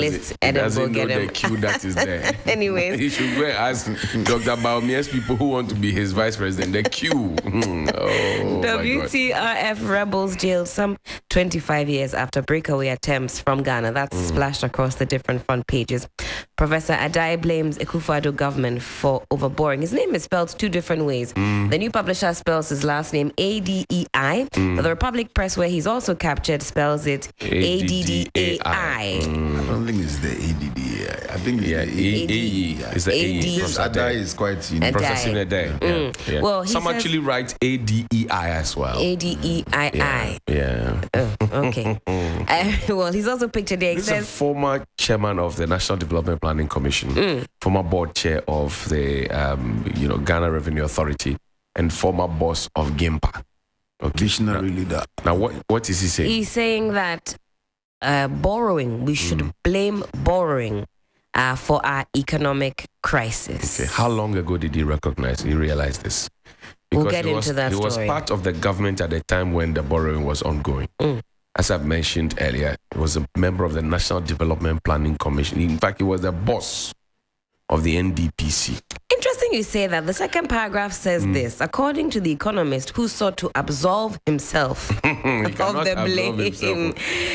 list Edinburgh, get him. The queue that is there. Anyways. He should go and ask Dr. Baumia's people who want to be his vice president. The queue. WTRF rebels jailed some 25 years after breakaway attempts from Ghana. That's splashed across the different front pages. Professor Adai blames Akufo-Addo government for overboring. His name is spelled two different ways. The new publisher spells his last name Adei, but the Republic Press, where he's also captured, spells it Addai. I don't think it's the Addai. I think it's the AE. Professor Adai is quite unique. Professor Adai. Yeah. Well, some actually write ADEI as well. ADEII. Yeah. Oh, okay. Well, he's also pictured there. This is a former chairman of the National Development Planning Commission, former board chair of the Ghana Revenue Authority, and former boss of GIMPA. Okay. Visionary leader. Now, what is he saying? He's saying that borrowing, we should blame borrowing for our economic crisis. Okay. How long ago did he realize this? We'll get into that story. He was part of the government at the time when the borrowing was ongoing. As I've mentioned earlier, he was a member of the National Development Planning Commission. In fact, he was the boss of the NDPC. Interesting you say that. The second paragraph says this. According to the economist who sought to absolve himself of the blame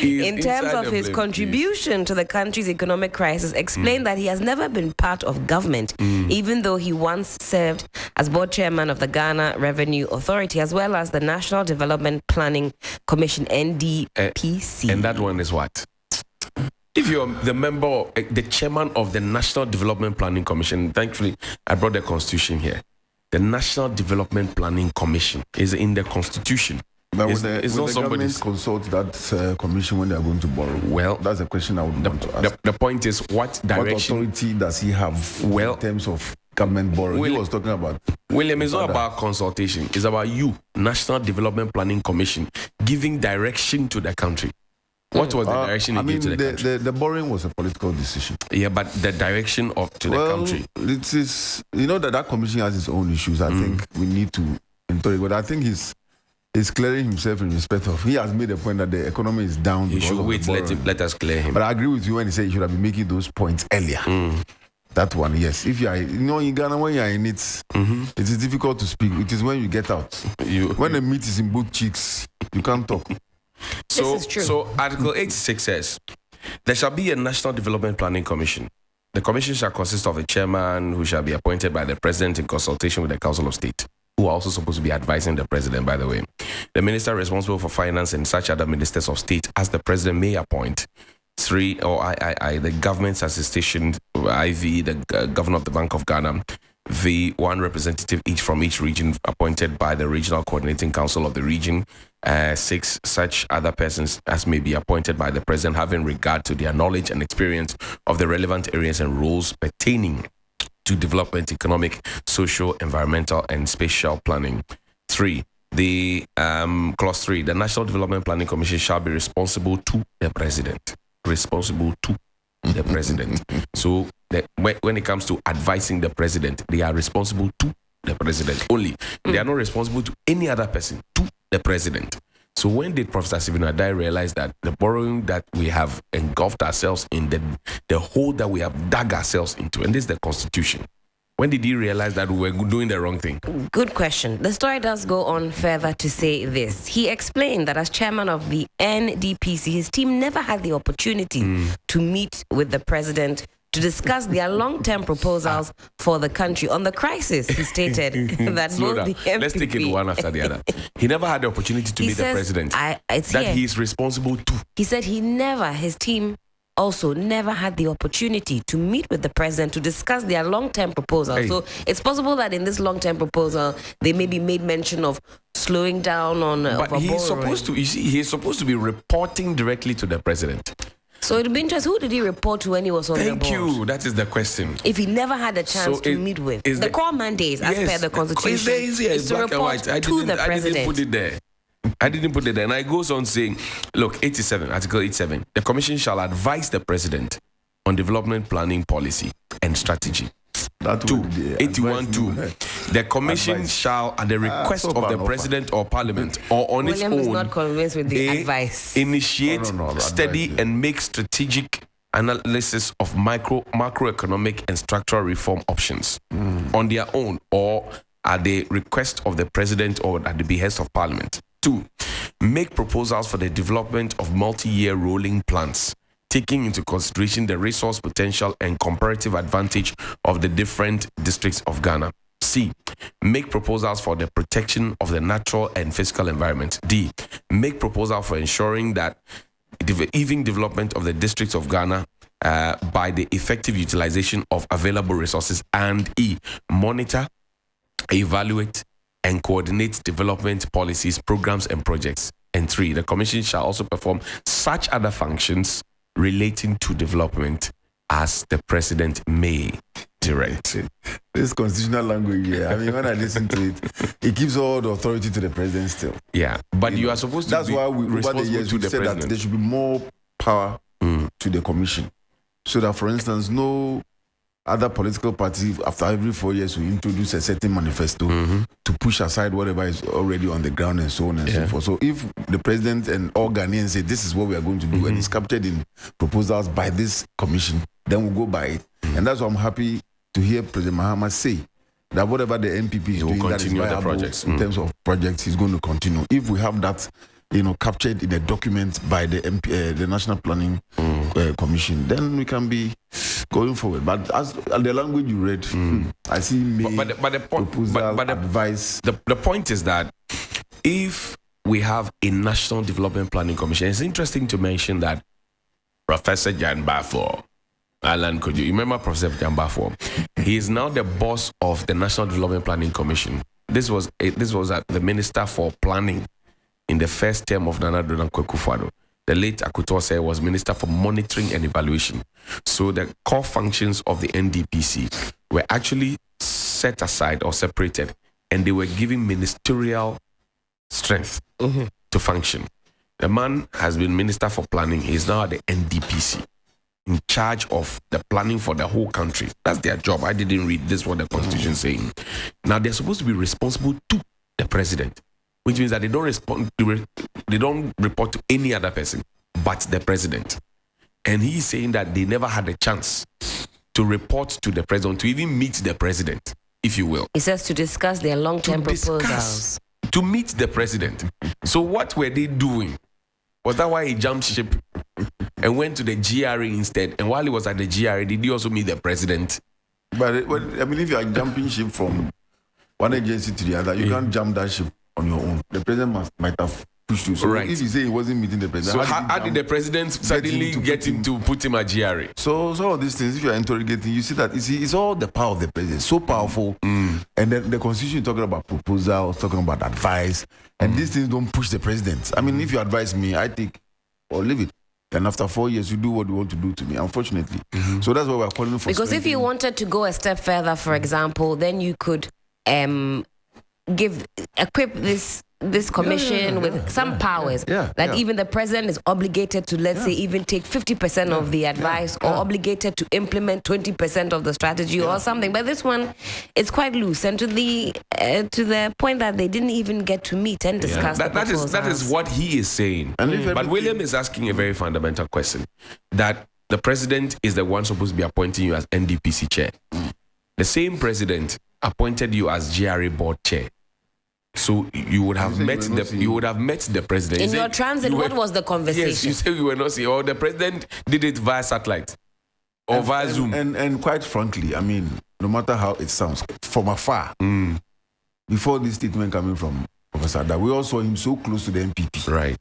in terms of his contribution to the country's economic crisis, explained that he has never been part of government, even though he once served as board chairman of the Ghana Revenue Authority, as well as the National Development Planning Commission, NDPC. And that one is what? If you're the chairman of the National Development Planning Commission, thankfully, I brought the Constitution here. The National Development Planning Commission is in the Constitution. But it's not the government consult that commission when they are going to borrow? Well, that's a question I would want to ask. The point is, what direction? What authority does he have in terms of government borrowing? He was talking about... William, it's not about consultation. It's about you, National Development Planning Commission, giving direction to the country. What was the direction he gave to the country? The borrowing was a political decision. Yeah, but the direction to the country. It is, that commission has its own issues. I think we need to interrogate. But I think he's clearing himself in respect of, he has made a point that the economy is down. He should wait, let us clear him. But I agree with you when he said he should have been making those points earlier. That one, yes. If you are, in Ghana, when you are in it, it is difficult to speak. It is when you get out. When the meat is in both cheeks, you can't talk. This is true. So Article 86 says, there shall be a National Development Planning Commission. The commission shall consist of a chairman who shall be appointed by the president in consultation with the Council of State, who are also supposed to be advising the president, by the way. The minister responsible for finance and such other ministers of state as the president may appoint. 3, or III, the government's assistation, IV, the governor of the Bank of Ghana, the one representative each from each region appointed by the Regional Coordinating Council of the region. 6, such other persons as may be appointed by the president having regard to their knowledge and experience of the relevant areas and roles pertaining to development, economic, social, environmental, and spatial planning. 3, the clause 3, the National Development Planning Commission shall be responsible to the president. Responsible to the president. So when it comes to advising the president, they are responsible to the president only. They are not responsible to any other person, to the president. So when did Professor Stephen Adai realize that the borrowing that we have engulfed ourselves in, the hole that we have dug ourselves into, and this is the Constitution, when did he realize that we were doing the wrong thing? Good question. The story does go on further to say this. He explained that as chairman of the NDPC, his team never had the opportunity to meet with the president to discuss their long-term proposals for the country. On the crisis, he stated that both the MPP... Let's take it one after the other. He never had the opportunity to meet the president. He is responsible to. He said his team also never had the opportunity to meet with the president to discuss their long-term proposal. So it's possible that in this long-term proposal, they maybe made mention of slowing down on... But he's supposed to, he's supposed to be reporting directly to the president. So it'd be interesting, who did he report to when he was on the board? Thank you. That is the question. If he never had a chance to meet with. The core mandate, as per the Constitution, is to report to the president. I didn't put it there. And it goes on saying, look, 87, Article 87, the Commission shall advise the President on development planning policy and strategy. 81.2. The Commission shall, at the request of the President or Parliament or on its own, is not convinced with the advice. Initiate, study, and make strategic analysis of macroeconomic and structural reform options on their own or at the request of the president or at the behest of parliament. 2, make proposals for the development of multi-year rolling plans, taking into consideration the resource potential and comparative advantage of the different districts of Ghana. C, make proposals for the protection of the natural and physical environment. D, make proposal for ensuring that even development of the districts of Ghana by the effective utilization of available resources. And E, monitor, evaluate, and coordinate development policies, programs, and projects. And 3, the Commission shall also perform such other functions relating to development as the President may direct. This constitutional language, yeah. I mean, when I listen to it, it gives all the authority to the President still. Yeah, but you are supposed to that's why we, over the years, we said that there should be more power to the Commission. So that, for instance, no other political party, after every 4 years, we introduce a certain manifesto to push aside whatever is already on the ground and so on and so forth. So if the president and all Ghanaians say this is what we are going to do and it's captured in proposals by this commission, then we'll go by it. And that's why I'm happy to hear President Mahama say that whatever the NPP is doing that is viable in terms of projects, he's going to continue. If we have that, captured in a document by the the National Planning Commission, then we can be going forward. But as the language you read, I see advice. The point is that if we have a National Development Planning Commission, it's interesting to mention that Professor Jan Bafo, Alan, could you remember Professor Jan Bafo? He is now the boss of the National Development Planning Commission. This was the Minister for Planning in the first term of Nana Addo Dankwa Akufo-Addo. The late Akutose was Minister for Monitoring and Evaluation. So the core functions of the NDPC were actually set aside or separated, and they were given ministerial strength to function. The man has been Minister for Planning. He is now at the NDPC, in charge of the planning for the whole country. That's their job. I didn't read this, what the Constitution is saying. Now, they're supposed to be responsible to the president, which means that they don't report to any other person but the president. And he's saying that they never had a chance to report to the president, to even meet the president, if you will. He says to discuss their long-term proposals. To meet the president. So what were they doing? Was that why he jumped ship and went to the GRA instead? And while he was at the GRA, did he also meet the president? But I mean, if you are jumping ship from one agency to the other, you can't jump that ship on your own. The president might have pushed you. So if you say he wasn't meeting the president, so how did the president suddenly get him to put him at GRA? So all these things, if you are interrogating, you see that it's all the power of the president, so powerful. And then the Constitution is talking about proposals, talking about advice, and these things don't push the president. I mean, if you advise me, I take or leave it. And after 4 years, you do what you want to do to me, unfortunately. So that's why we're calling for. Because if you wanted to go a step further, for example, then you could equip this commission with some powers that even the president is obligated to, let's say, even take 50% of the advice or obligated to implement 20% of the strategy or something. But this one, it's quite loose, and to the point that they didn't even get to meet and discuss that is what he is saying. But William is asking a very fundamental question, that the president is the one supposed to be appointing you as NDPC chair. The same president appointed you as GRA board chair. So you would have met the president. In your transit, what was the conversation? Yes, you said you were not seeing. Or the president did it via satellite or via Zoom. And quite frankly, I mean, no matter how it sounds, from afar, before this statement coming from Professor Ada, we all saw him so close to the MPP. Right.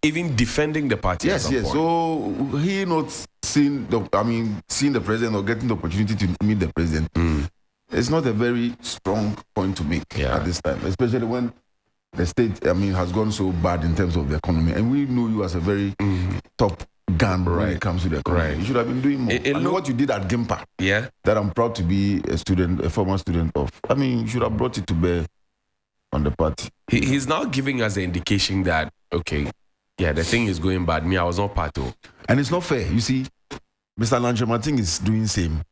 Even defending the party. Yes. So he not seeing the president or getting the opportunity to meet the president. It's not a very strong point to make at this time, especially when the state, has gone so bad in terms of the economy. And we know you as a very top gun when it comes to the economy. Right. You should have been doing more. What you did at GIMPA, that I'm proud to be a former student of. You should have brought it to bear on the party. He's now giving us the indication that, the thing is going bad. Me, I was not part of. And it's not fair. You see, Mr. Lanchemating is doing same.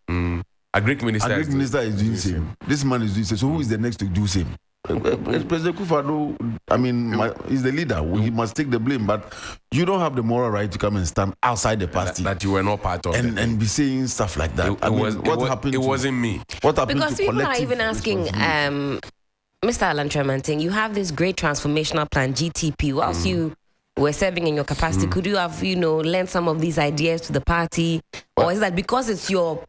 A Greek minister is doing same. This man is doing same. So who is the next to do same? President Akufo-Addo, I mean, he's the leader. He must take the blame. But you don't have the moral right to come and stand outside the party that you were not part of, and be saying stuff like that. What happened? It wasn't me. What happened? Because to people are even asking, Mr. Alan Tremanting, you have this great transformational plan, GTP. Whilst you were serving in your capacity, could you have, lent some of these ideas to the party, or is that because it's your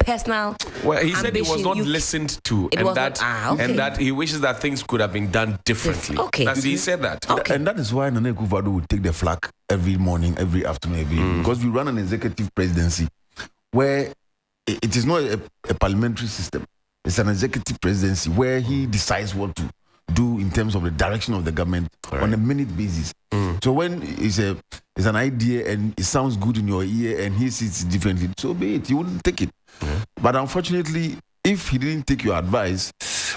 personal? Well, he said it was not listened to, and that he wishes that things could have been done differently. Okay, he said that, and that is why Nana Akufo-Addo would take the flag every morning, every afternoon, every evening, because we run an executive presidency where it is not a parliamentary system. It's an executive presidency where he decides what to do in terms of the direction of the government on a minute basis. So when it's an idea and it sounds good in your ear and he sees it differently, so be it. He wouldn't take it. But unfortunately, if he didn't take your advice,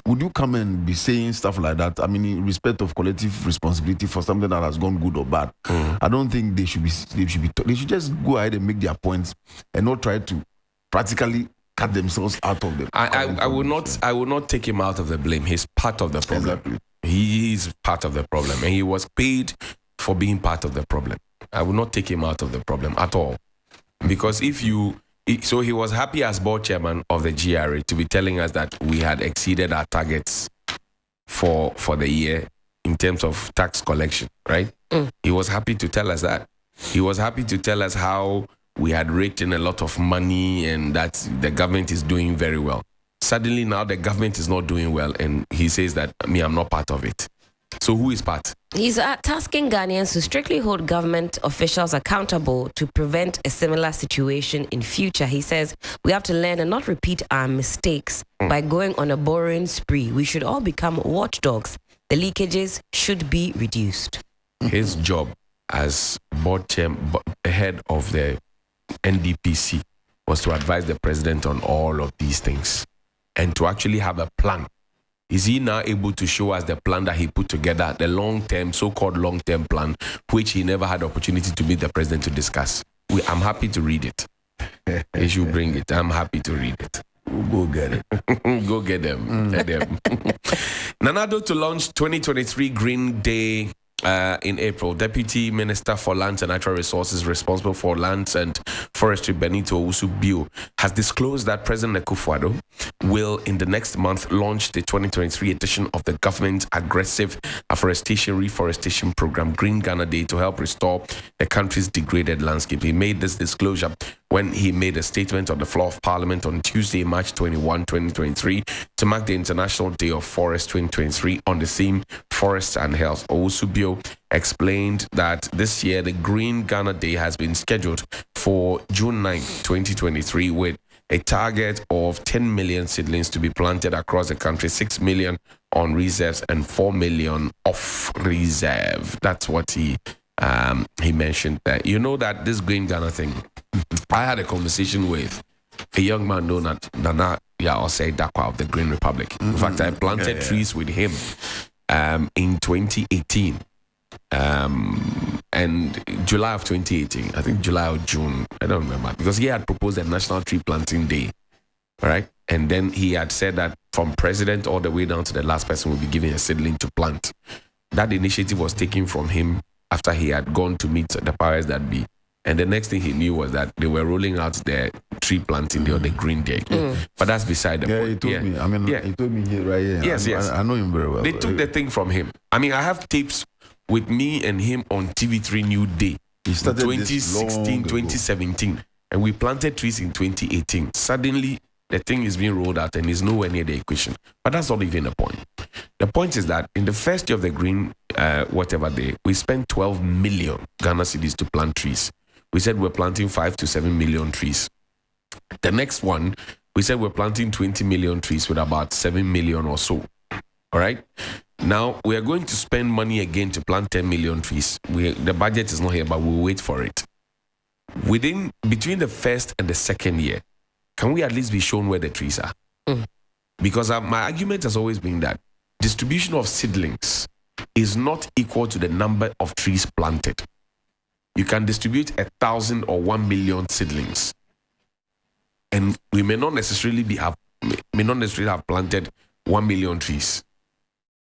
would you come and be saying stuff like that? I mean, in respect of collective responsibility for something that has gone good or bad, I don't think they should be. They should just go ahead and make their points and not try to practically cut themselves out of the. I will not take him out of the blame. He's part of the problem. Exactly. He is part of the problem, and he was paid for being part of the problem. I will not take him out of the problem at all, because so he was happy as board chairman of the GRA to be telling us that we had exceeded our targets for the year in terms of tax collection, right? He was happy to tell us that. He was happy to tell us how we had raked in a lot of money and that the government is doing very well. Suddenly now the government is not doing well, and he says that I'm not part of it. So who is part? He's tasking Ghanaians to strictly hold government officials accountable to prevent a similar situation in future. He says we have to learn and not repeat our mistakes by going on a borrowing spree. We should all become watchdogs. The leakages should be reduced. His job as head of the NDPC was to advise the president on all of these things and to actually have a plan. Is he now able to show us the plan that he put together, the so-called long-term plan, which he never had the opportunity to meet the president to discuss? I'm happy to read it. He should bring it. I'm happy to read it. We'll go get it. Go get them. Get them. Nanado to launch 2023 Green Day in April. Deputy Minister for Lands and Natural Resources responsible for lands and forestry, Benito Usubio, has disclosed that President Akufo-Addo will in the next month launch the 2023 edition of the government's aggressive reforestation program, Green Ghana Day, to help restore the country's degraded landscape. He made this disclosure when he made a statement on the floor of Parliament on Tuesday, March 21, 2023, to mark the International Day of Forest 2023 on the theme Forests and Health. Owusubio explained that this year the Green Ghana Day has been scheduled for June 9, 2023, with a target of 10 million seedlings to be planted across the country, 6 million on reserves and 4 million off reserve. That's what he mentioned there. You know that this Green Ghana thing, I had a conversation with a young man known as Nana Osei Dakwa of the Green Republic. In fact, I planted trees with him in 2018. And July of 2018, I think July or June, I don't remember, because he had proposed a National Tree Planting Day, right? And then he had said that from president all the way down to the last person will be given a seedling to plant. That initiative was taken from him after he had gone to meet the powers that be. And the next thing he knew was that they were rolling out the tree planting day or the Green Day. But that's beside the point. He told me. I mean, he told me here, right here. Yes. I know him very well. They took the thing from him. I mean, I have tapes with me and him on TV3 New Day in 2016, 2017. And we planted trees in 2018. Suddenly, the thing is being rolled out and is nowhere near the equation. But that's not even the point. The point is that in the first year of the Green whatever day, we spent 12 million Ghana cedis to plant trees. We said we're planting 5 to 7 million trees. The next one, we said we're planting 20 million trees with about 7 million or so. All right? Now, we are going to spend money again to plant 10 million trees. The budget is not here, but we'll wait for it. Between the first and the second year, can we at least be shown where the trees are? Because my argument has always been that distribution of seedlings is not equal to the number of trees planted. You can distribute 1,000 or 1 million seedlings, and we may not necessarily have planted 1 million trees.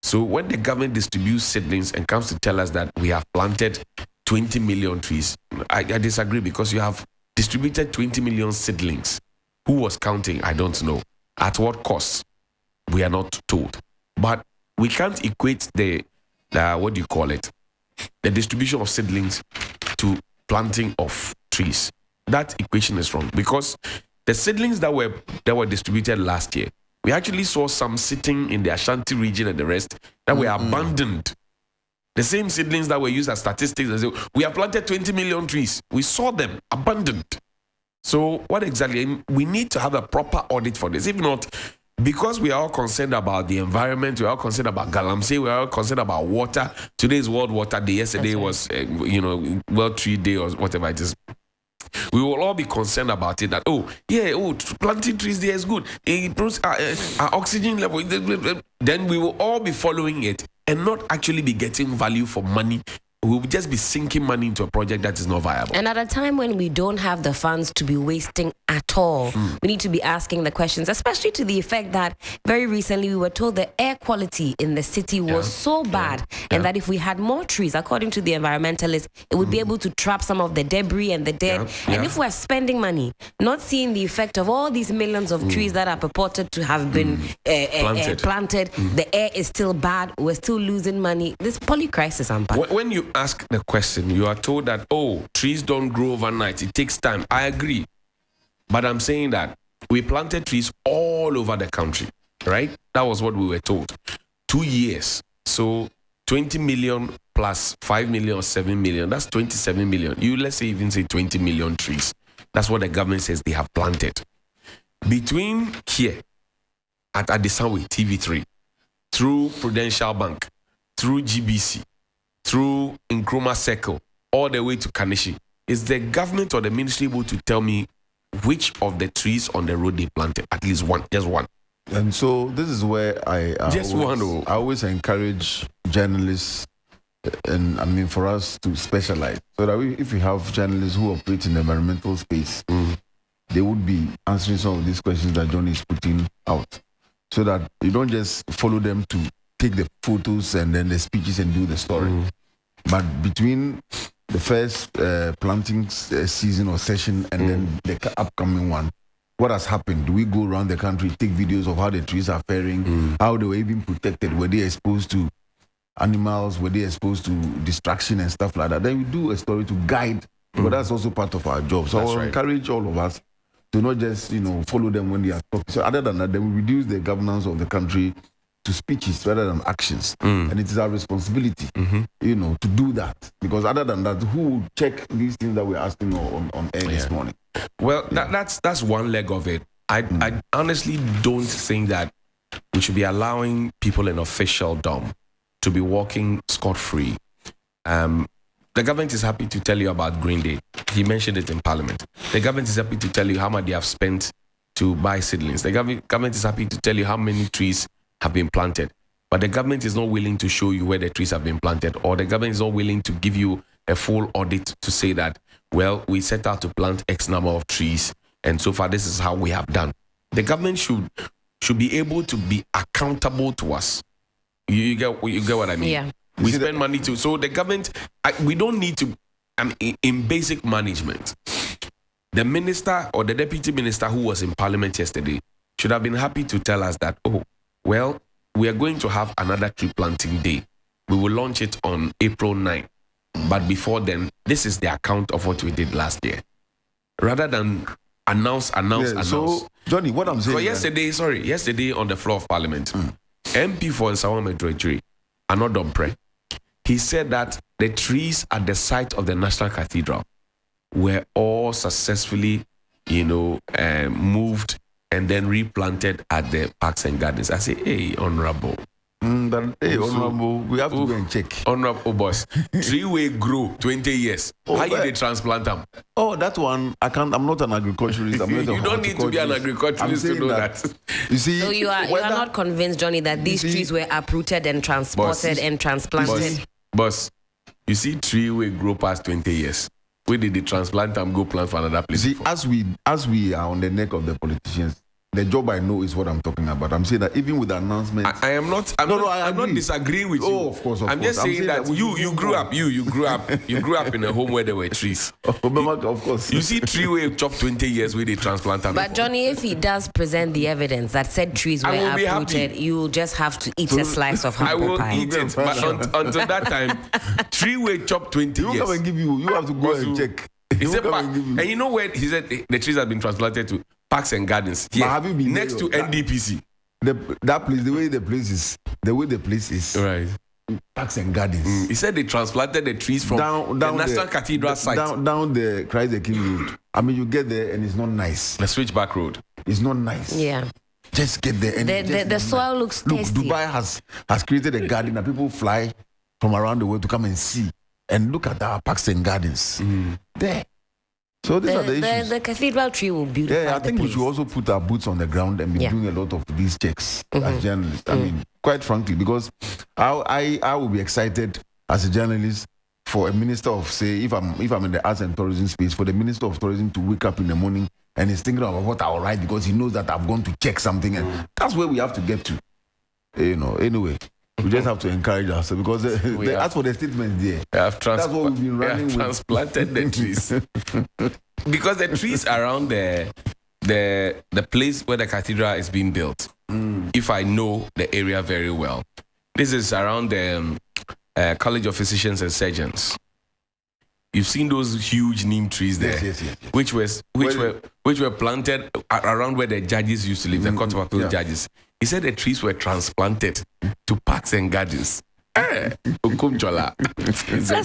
So when the government distributes seedlings and comes to tell us that we have planted 20 million trees, I disagree, because you have distributed 20 million seedlings. Who was counting? I don't know. At what cost? We are not told. But we can't equate the what do you call it? The distribution of seedlings to planting of trees. That equation is wrong, because the seedlings that were distributed last year, we actually saw some sitting in the Ashanti region and the rest that were abandoned. The same seedlings that were used as statistics, and say, we have planted 20 million trees. We saw them abandoned. So what exactly? We need to have a proper audit for this. If not, because we are all concerned about the environment, we are all concerned about galamsey, we are all concerned about water. Today is World Water Day. Yesterday was, World Tree Day or whatever it is. We will all be concerned about it, that, planting trees there is good. It improves our oxygen level. Then we will all be following it and not actually be getting value for money. We will just be sinking money into a project that is not viable. And at a time when we don't have the funds to be wasting at all, we need to be asking the questions, especially to the effect that very recently we were told the air quality in the city was so bad, and that if we had more trees, according to the environmentalists, it would be able to trap some of the debris and the dead. And if we're spending money, not seeing the effect of all these millions of trees that are purported to have been planted, the air is still bad, we're still losing money. This poly-crisis, when you ask the question, you are told that, trees don't grow overnight. It takes time. I agree. But I'm saying that we planted trees all over the country, right? That was what we were told. 2 years. So 20 million plus 5 million or 7 million, that's 27 million. Let's say even say 20 million trees. That's what the government says they have planted. Between here at Adisanwe, TV3, through Prudential Bank, through GBC, through Nkrumah Circle, all the way to Kanishi, is the government or the ministry able to tell me which of the trees on the road they planted? At least one, just one. And so this is where I always encourage journalists, and for us to specialize, so that if we have journalists who operate in the environmental space, they would be answering some of these questions that Johnnie is putting out, so that you don't just follow them to take the photos and then the speeches and do the story. But between the first planting season or session and then the upcoming one, what has happened? Do we go around the country, take videos of how the trees are faring, how they were even protected, were they exposed to animals, were they exposed to destruction and stuff like that? Then we do a story to guide, but that's also part of our job. So I encourage all of us to not just follow them when they are talking. So other than that, then we reduce the governance of the country to speeches rather than actions. And it is our responsibility, to do that. Because other than that, who will check these things that we're asking on air this morning? Well, that's one leg of it. I honestly don't think that we should be allowing people in officialdom to be walking scot-free. The government is happy to tell you about Green Day. He mentioned it in Parliament. The government is happy to tell you how much they have spent to buy seedlings. The government is happy to tell you how many trees have been planted. But the government is not willing to show you where the trees have been planted, or the government is not willing to give you a full audit to say that, well, we set out to plant X number of trees, and so far this is how we have done. The government should be able to be accountable to us. You get what I mean? Yeah. We spend money too. So the government, we don't need to, in basic management, the minister or the deputy minister who was in Parliament yesterday should have been happy to tell us that, well, we are going to have another tree planting day. We will launch it on April 9. But before then, this is the account of what we did last year. Rather than announce. So, Johnnie, what I'm saying... yesterday on the floor of Parliament, MP for Nsawam Medroidri, Anodom Pre, he said that the trees at the site of the National Cathedral were all successfully, moved and then replanted at the parks and gardens. I say, hey, honorable. Honorable, we have to go and check. Honorable boss, tree will grow 20 years. How you they transplant them? Oh, that one, I'm not an agriculturist. You don't need to be an agriculturist to know that. You see, so you are not convinced, Johnnie, that these trees were uprooted and transported and transplanted? Boss, you see, tree will grow past 20 years. Where did they transplant them, go plant for another place? See, as we are on the neck of the politicians, the job I know is what I'm talking about. I'm saying that even with the announcement, I'm not disagreeing with you. Oh, of course. I'm just saying that you grew up in a home where there were trees. Of course. You see tree where chop 20 years where they transplant. But Johnnie, if he does present the evidence that said trees were uprooted, you will just have to eat a slice of humble pie. I will eat it, but until that time, tree where chop 20 years. Come and give you have to go and check. He said, and you know where he said the trees have been transplanted to? Parks and Gardens. Here, have you been next to NDPC. That place, the way the place is. Right. Parks and Gardens. He said they transplanted the trees from the National Cathedral site. Down the Christ the King Road. I mean, you get there and it's not nice. The switchback road. It's not nice. Yeah. Just get there. And the soil looks tasty. Look, Dubai has created a garden that people fly from around the world to come and see. And look at our Parks and Gardens. There. So these are the issues. The cathedral tree will beautify I think we should also put our boots on the ground and be doing a lot of these checks as journalists. I mean, quite frankly, because I will be excited as a journalist for a minister of, say, if I'm in the arts and tourism space, for the minister of tourism to wake up in the morning and he's thinking about what I'll write because he knows that I've gone to check something, and that's where we have to get to. Anyway. We just have to encourage ourselves because as for the statement there, that's what we've been running with. Transplanted the trees because the trees around the place where the cathedral is being built. If I know the area very well, this is around the College of Physicians and Surgeons. You've seen those huge neem trees there, yes. which were planted around where the judges used to live, the Court of Appeal judges. He said the trees were transplanted to Parks and Gardens. Let's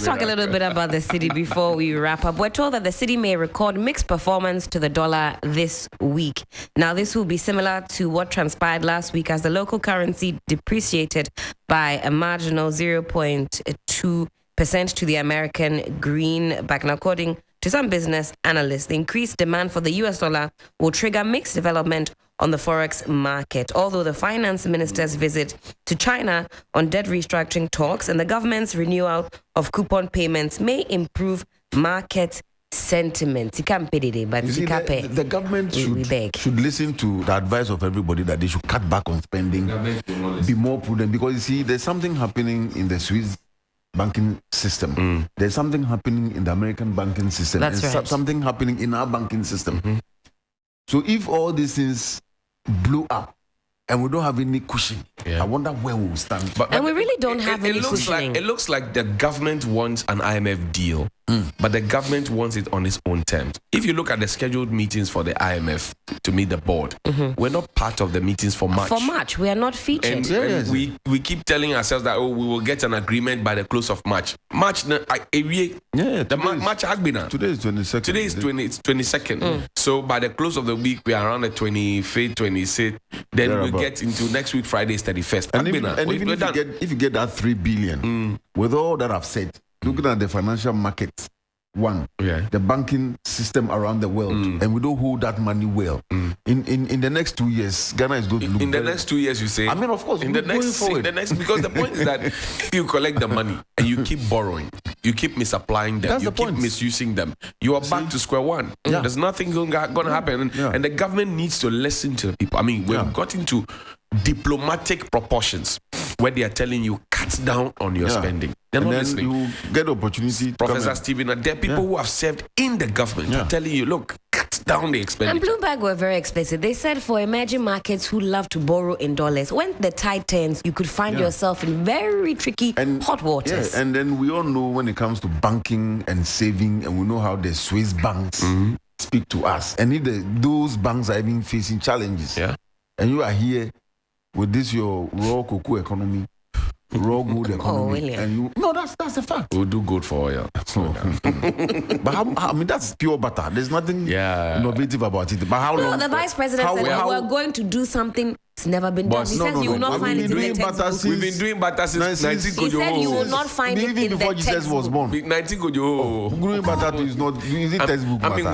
talk a little bit about the cedi before we wrap up. We're told that the cedi may record mixed performance to the dollar this week. Now, this will be similar to what transpired last week as the local currency depreciated by a marginal 0.2% to the American greenback. Now, according to some business analysts, the increased demand for the US dollar will trigger mixed development on the forex market. Although the finance minister's visit to China on debt restructuring talks and the government's renewal of coupon payments may improve market sentiment. But the government should listen to the advice of everybody that they should cut back on spending, be more prudent, because you see, there's something happening in the Swiss banking system. There's something happening in the American banking system. That's right. Something happening in our banking system. So if all these things blew up and we don't have any cushion, I wonder where we will stand. And we really don't have any cushioning. It looks like the government wants an IMF deal, but the government wants it on its own terms. If you look at the scheduled meetings for the IMF to meet the board, we're not part of the meetings for March. For March, we are not featured. And we keep telling ourselves that, we will get an agreement by the close of March. March, March Agbina. Today is 22nd. Today is 22nd. So by the close of the week, we are around the 25th, 26th. Then we get into next week, Friday is 31st. And even if you get that 3 billion, with all that I've said, looking at the financial market, the banking system around the world, and we don't hold that money well. In the next 2 years, Ghana is going to look. In the next 2 years, you say? I mean, of course. In the next, because the point is that if you collect the money and you keep borrowing, you keep misapplying them, you keep misusing them, you are back to square one. There's nothing going to happen, and the government needs to listen to the people. I mean, we've got into diplomatic proportions where they are telling you cut down on your spending. They're not listening. You get opportunity. Professor Stephen, there are people who have served in the government who are telling you, look, cut down the expenditure. And Bloomberg were very explicit. They said for emerging markets who love to borrow in dollars, when the tide turns, you could find yourself in very tricky hot waters. And then we all know when it comes to banking and saving, and we know how the Swiss banks speak to us. And if those banks are even facing challenges, and you are here with this your raw cocoa economy, raw gold economy, and that's a fact. We'll do good for oil. But I mean, that's pure butter. There's nothing innovative about it. But how long? The vice president said we're going to do something It's never been done. He says you will not find it in the textbook. We've been doing butter since 19 He said you will not find it in the textbook. Even before Jesus was born. 19 Kojo. Growing butter is not, is it textbook I mean,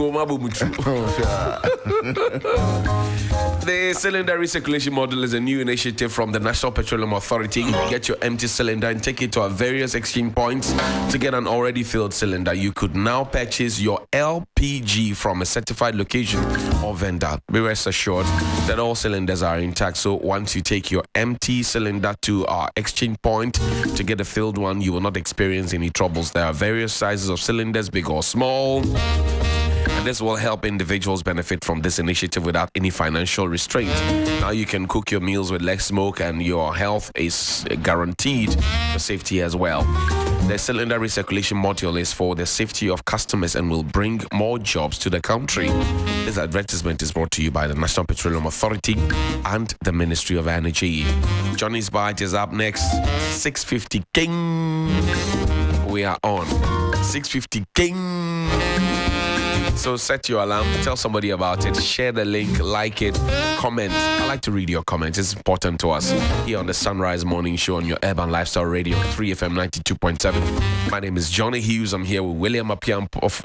The cylinder recirculation model is a new initiative from the National Petroleum Authority. Get your empty cylinder and take it to our various exchange points to get an already filled cylinder. You could now purchase your LPG from a certified location or vendor. Be rest assured that all cylinders are intact. So once you take your empty cylinder to our exchange point to get a filled one, you will not experience any troubles. There are various sizes of cylinders, big or small. And this will help individuals benefit from this initiative without any financial restraint. Now you can cook your meals with less smoke and your health is guaranteed for safety as well. The cylinder recirculation module is for the safety of customers and will bring more jobs to the country. This advertisement is brought to you by the National Petroleum Authority and the Ministry of Energy. Johnny's Bite is up next. 6:50 King. We are on 6:50 King. So set your alarm, tell somebody about it, share the link, like it, comment. I like to read your comments. It's important to us here on the Sunrise Morning Show on your Urban Lifestyle Radio, 3FM 92.7. My name is Johnnie Hughes. I'm here with William Apiam of